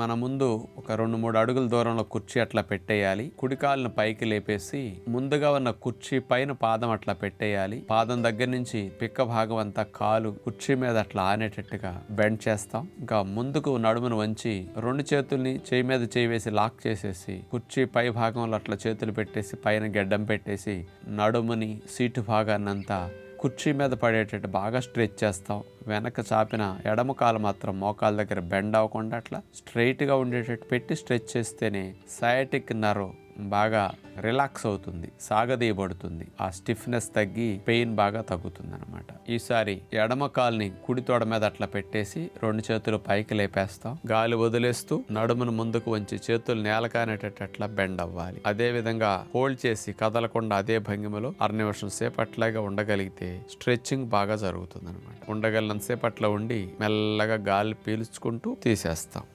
మన ముందు ఒక 2-3 అడుగుల దూరంలో కుర్చీ అట్లా పెట్టేయాలి. కుడి కాలును పైకి లేపేసి ముందుగా ఉన్న కుర్చీ పైన పాదం అట్లా పెట్టేయాలి. పాదం దగ్గర నుంచి పిక్క భాగం అంతా కాలు కుర్చీ మీద అట్లా ఆనేటట్టుగా బెండ్ చేస్తాం. ఇంకా ముందుకు నడుమును వంచి 2 చేతుల్ని చేయి మీద చేయి వేసి లాక్ చేసేసి కుర్చీ పై భాగంలో అట్లా చేతులు పెట్టేసి పైన గెడ్డం పెట్టేసి నడుముని సీటు భాగాన్నంతా కుర్చీ మీద పడేటట్టు బాగా స్ట్రెచ్ చేస్తాం. వెనక చాపిన ఎడమ కాలు మాత్రం మోకాల దగ్గర బెండ్ అవ్వకుండా అట్లా స్ట్రైట్గా ఉండేటట్టు పెట్టి స్ట్రెచ్ చేస్తేనే సయాటిక్ నర్వ్ బాగా రిలాక్స్ అవుతుంది, సాగదీయబడుతుంది. ఆ స్టిఫ్నెస్ తగ్గి పెయిన్ బాగా తగ్గుతుంది అనమాట. ఈసారి ఎడమ కాల్ని కుడి తోడ మీద అట్లా పెట్టేసి 2 చేతులు పైకి లేపేస్తాం. గాలి వదిలేస్తూ నడుమును ముందుకు వంచి చేతులు నేలకానేటట్టు అట్లా బెండ్ అవ్వాలి. అదే విధంగా హోల్డ్ చేసి కదలకుండా అదే భంగిమలో 6 నిమిషం సేపు అట్లాగే ఉండగలిగితే స్ట్రెచ్చింగ్ బాగా జరుగుతుంది అనమాట. ఉండగలిగినంత సేపు అట్లా ఉండి మెల్లగా గాలి పీల్చుకుంటూ తీసేస్తాం.